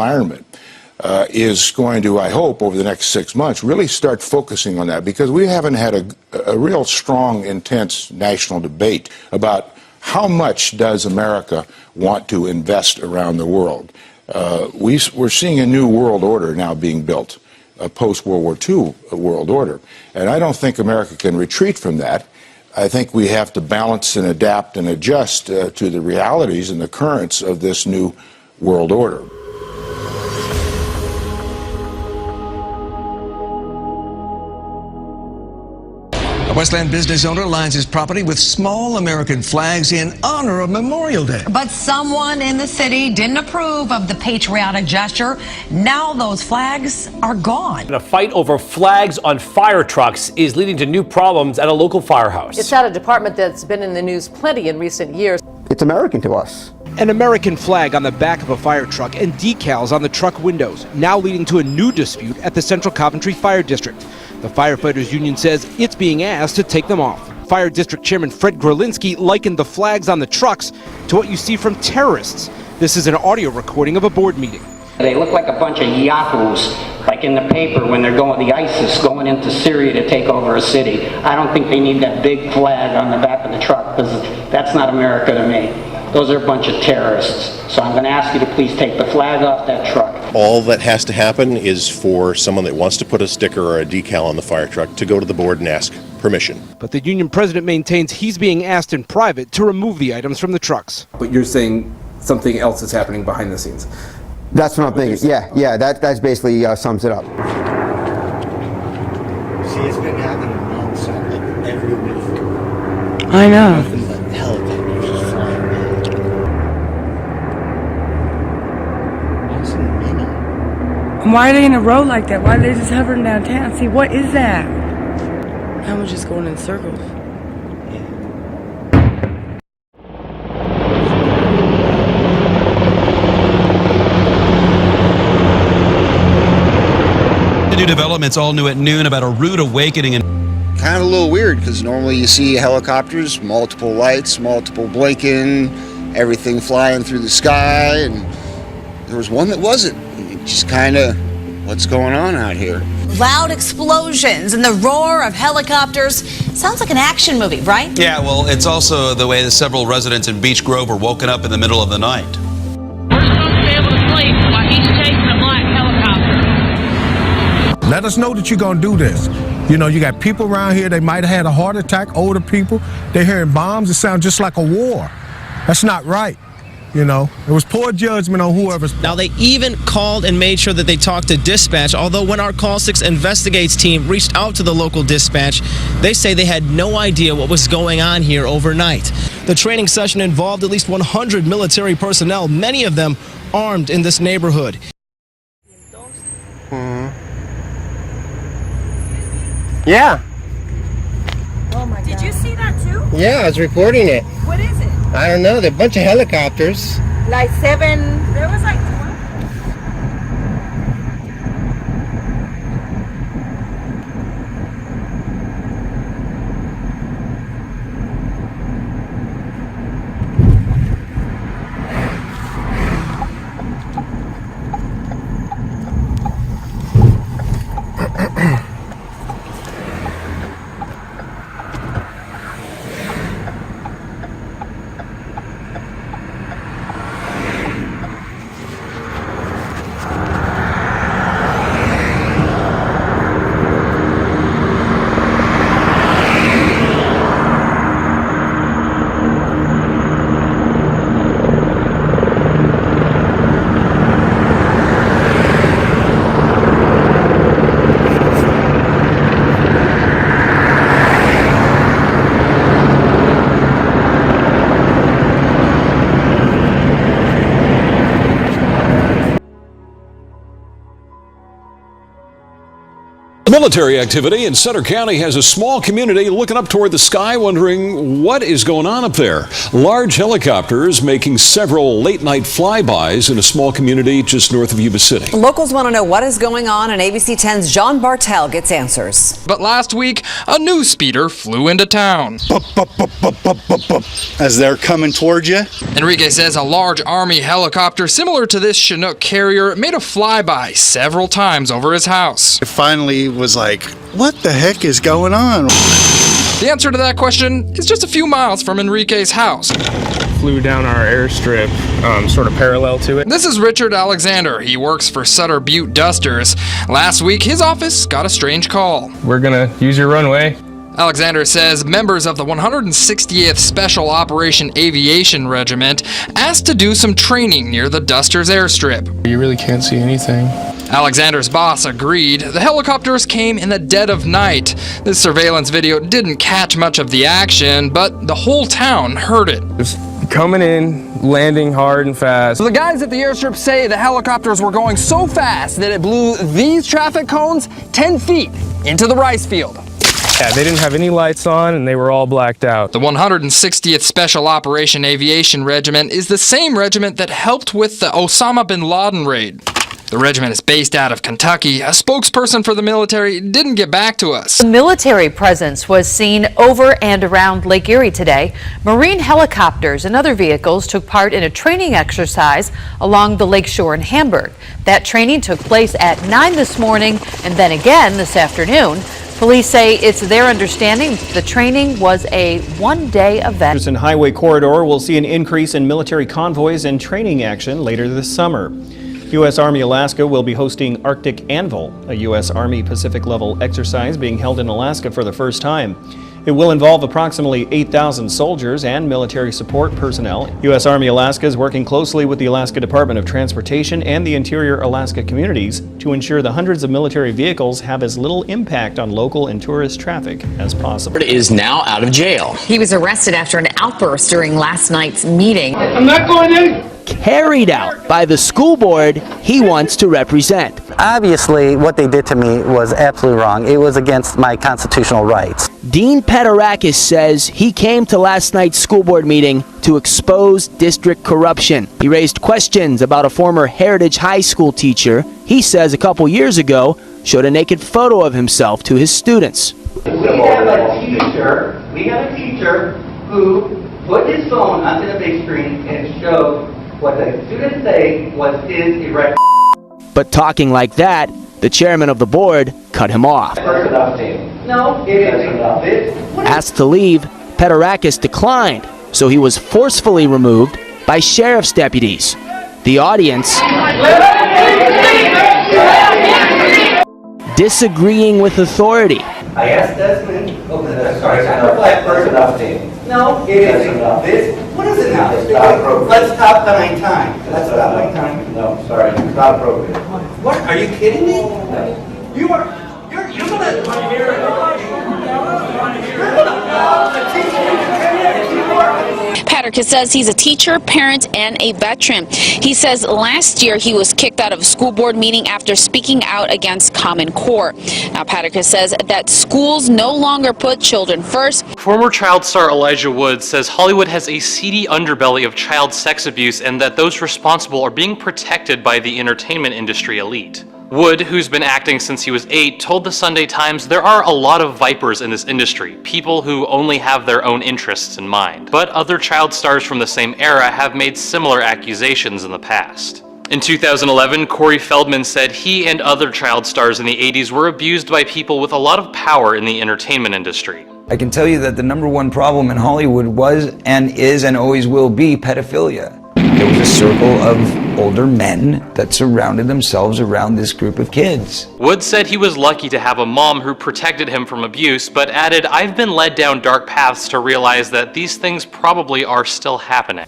environment is going to, I hope, over the next 6 months, really start focusing on that, because we haven't had a real strong, intense national debate about how much does America want to invest around the world. We're seeing a new world order now being built, a post-World War II world order, and I don't think America can retreat from that. I think we have to balance and adapt and adjust to the realities and the currents of this new world order. A Westland business owner lines his property with small American flags in honor of Memorial Day. But someone in the city didn't approve of the patriotic gesture. Now those flags are gone. A fight over flags on fire trucks is leading to new problems at a local firehouse. It's at a department that's been in the news plenty in recent years. It's American to us. An American flag on the back of a fire truck and decals on the truck windows, now leading to a new dispute at the Central Coventry Fire District. The firefighters union says it's being asked to take them off. Fire District Chairman Fred Grolinski likened the flags on the trucks to what you see from terrorists. This is an audio recording of a board meeting. They look like a bunch of yahoos, like in the paper when they're the ISIS going into Syria to take over a city. I don't think they need that big flag on the back of the truck, because that's not America to me. Those are a bunch of terrorists. So I'm going to ask you to please take the flag off that truck. All that has to happen is for someone that wants to put a sticker or a decal on the fire truck to go to the board and ask permission. But the union president maintains he's being asked in private to remove the items from the trucks. But you're saying something else is happening behind the scenes? That's what I'm thinking. Yeah, that's basically sums it up. See, it's been happening nonstop, like every week. I know. Nothing but helicopters just flying by. Why are they in a row like that? Why are they just hovering downtown? See, what is that? I was just going in circles. New developments all new at noon about a rude awakening. And kind of a little weird, because normally you see helicopters, multiple lights, multiple blinking, everything flying through the sky, and there was one that wasn't. Just kind of, what's going on out here? Loud explosions and the roar of helicopters. Sounds like an action movie, right? yeah, well, it's also the way that several residents in Beech Grove were woken up in the middle of the night. We're supposed to be able to sleep while he's chasing a black helicopter. Let us know that you're going to do this. You know, you got people around here, they might have had a heart attack, older people. They're hearing bombs. It sounds just like a war. That's not right. You know, it was poor judgment on whoever's. Now, they even called and made sure that they talked to dispatch, although when our Call 6 Investigates team reached out to the local dispatch, they say they had no idea what was going on here overnight. The training session involved at least 100 military personnel, many of them armed in this neighborhood. Yeah. Oh my God. Did you see that too? Yeah, I was reporting it. What is it? I don't know. They're a bunch of helicopters. Like 7. There was like 12. Military activity in Sutter County has a small community looking up toward the sky wondering what is going on up there. Large helicopters making several late-night flybys in a small community just north of Yuba City. Locals want to know what is going on, and ABC 10's John Bartel gets answers. But last week, a new speeder flew into town. As they're coming towards you. Enrique says a large Army helicopter similar to this Chinook carrier made a flyby several times over his house. It finally was like, what the heck is going on? The answer to that question is just a few miles from Enrique's house. Flew down our airstrip, sort of parallel to it. This is Richard Alexander. He works for Sutter Butte Dusters. Last week, his office got a strange call. We're gonna use your runway. Alexander says members of the 168th Special Operation Aviation Regiment asked to do some training near the Dusters airstrip. You really can't see anything. Alexander's boss agreed. The helicopters came in the dead of night. This surveillance video didn't catch much of the action, but the whole town heard it. Just coming in, landing hard and fast. So the guys at the airstrip say the helicopters were going so fast that it blew these traffic cones 10 feet into the rice field. Yeah, they didn't have any lights on and they were all blacked out. The 160th Special Operation Aviation Regiment is the same regiment that helped with the Osama bin Laden raid. The regiment is based out of Kentucky. A spokesperson for the military didn't get back to us. The military presence was seen over and around Lake Erie today. Marine helicopters and other vehicles took part in a training exercise along the lakeshore in Hamburg. That training took place at 9 this morning and then again this afternoon. Police say it's their understanding the training was a one-day event. The Highway Corridor will see an increase in military convoys and training action later this summer. U.S. Army Alaska will be hosting Arctic Anvil, a U.S. Army Pacific-level exercise being held in Alaska for the first time. It will involve approximately 8,000 soldiers and military support personnel. U.S. Army Alaska is working closely with the Alaska Department of Transportation and the interior Alaska communities to ensure the hundreds of military vehicles have as little impact on local and tourist traffic as possible. Is now out of jail. He was arrested after an outburst during last night's meeting. I'm not going in. Carried out by the school board he wants to represent. Obviously, what they did to me was absolutely wrong. It was against my constitutional rights. Dean Petarakis says he came to last night's school board meeting to expose district corruption. He raised questions about a former Heritage High School teacher he says a couple years ago showed a naked photo of himself to his students. We have a teacher who put his phone onto the big screen and showed what the students say was his erect. But talking like that, the chairman of the board cut him off. No, it isn't. Asked to leave, Petarakis declined, so he was forcefully removed by sheriff's deputies. The audience disagreeing with authority. I asked Desmond, sorry, I'm a black person. No, it isn't. What is it now? Let's stop buying time. Let's stop buying time. No, sorry, it's not appropriate. What? Are you kidding me? You're Patterson says he's a teacher, parent, and a veteran. He says last year he was kicked out of a school board meeting after speaking out against Common Core. Now Patterson says that schools no longer put children first. Former child star Elijah Wood says Hollywood has a seedy underbelly of child sex abuse and that those responsible are being protected by the entertainment industry elite. Wood, who's been acting since he was 8, told the Sunday Times there are a lot of vipers in this industry, people who only have their own interests in mind. But other child stars from the same era have made similar accusations in the past. In 2011, Corey Feldman said he and other child stars in the 80s were abused by people with a lot of power in the entertainment industry. I can tell you that the #1 problem in Hollywood was and is and always will be pedophilia. There was a circle of older men that surrounded themselves around this group of kids. Wood said he was lucky to have a mom who protected him from abuse, but added, "I've been led down dark paths to realize that these things probably are still happening."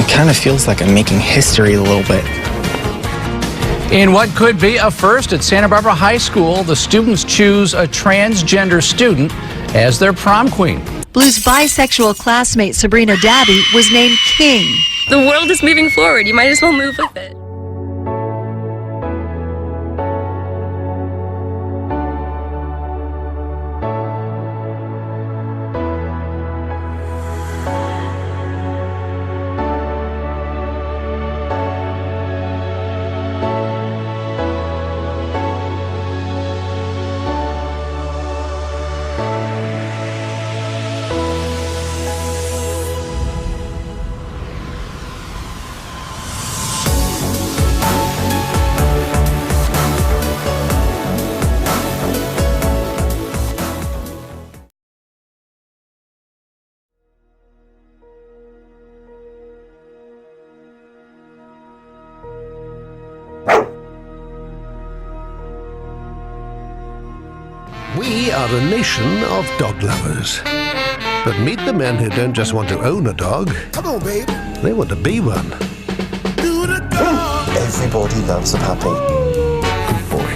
It kind of feels like I'm making history a little bit. In what could be a first at Santa Barbara High School, the students choose a transgender student as their prom queen. Blue's bisexual classmate Sabrina Dabby was named King. The world is moving forward. You might as well move with it. We are a nation of dog lovers. But meet the men who don't just want to own a dog. Come on, babe. They want to be one. Everybody loves a puppy. Good boy.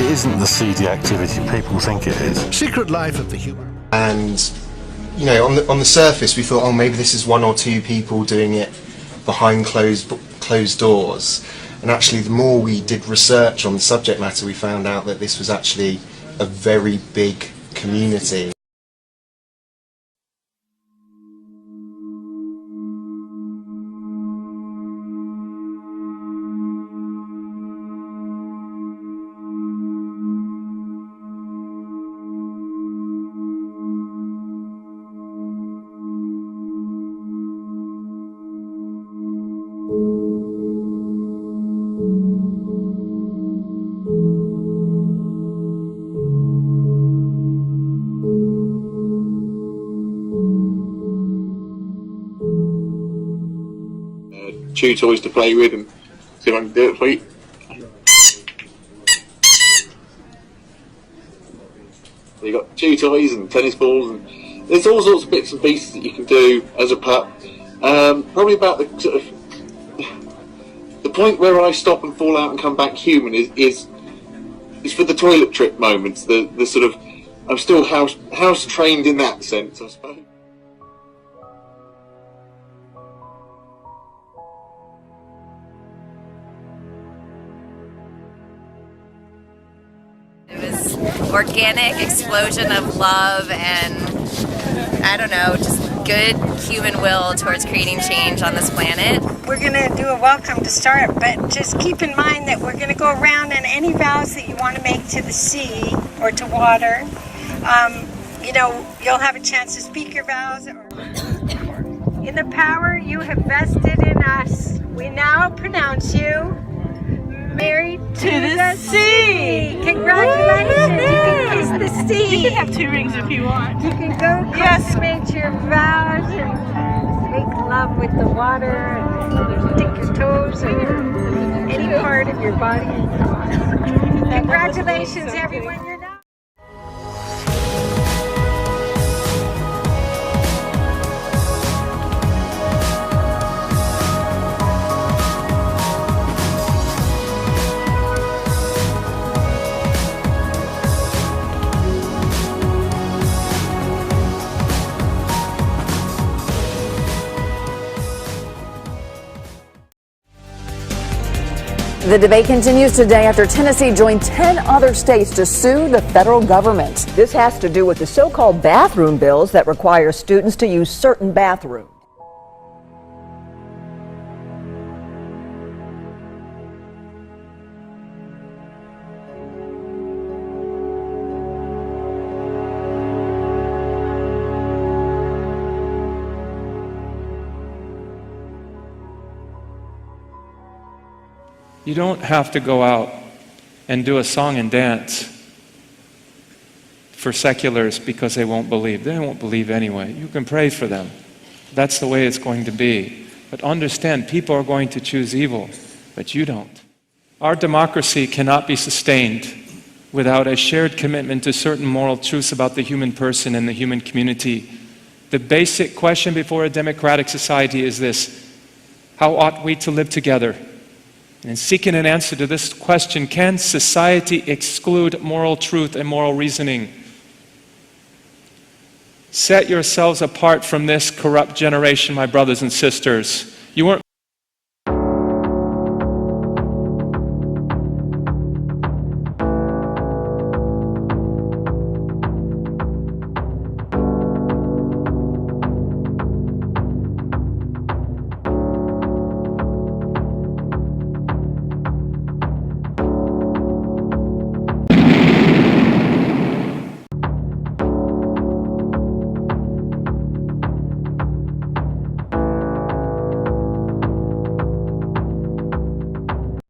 It isn't the seedy activity people think it is. Secret life of the human. And, you know, on the surface we thought, oh, maybe this is one or two people doing it behind closed doors. And actually, the more we did research on the subject matter, we found out that this was actually a very big community. Chew toys to play with and see if I can do it for you. So you've got chew toys and tennis balls, and there's all sorts of bits and pieces that you can do as a pup. Probably about the sort of the point where I stop and fall out and come back human is for the toilet trip moments. The sort of I'm still house trained in that sense, I suppose. Organic explosion of love and, I don't know, just good human will towards creating change on this planet. We're going to do a welcome to start, but just keep in mind that we're going to go around, and any vows that you want to make to the sea or to water, you know, you'll have a chance to speak your vows. In the power you have vested in us, we now pronounce you married to the sea. Congratulations. You can kiss the sea. You can have 2 rings if you want. You can go consummate your vows and make love with the water and stick your toes in any part of your body. Congratulations, everyone. You're now. The debate continues today after Tennessee joined 10 other states to sue the federal government. This has to do with the so-called bathroom bills that require students to use certain bathrooms. You don't have to go out and do a song and dance for seculars because they won't believe. They won't believe anyway. You can pray for them. That's the way it's going to be. But understand, people are going to choose evil, but you don't. Our democracy cannot be sustained without a shared commitment to certain moral truths about the human person and the human community The basic question before a democratic society is this: how ought we to live together? And in seeking an answer to this question, can society exclude moral truth and moral reasoning? Set yourselves apart from this corrupt generation, my brothers and sisters. You weren't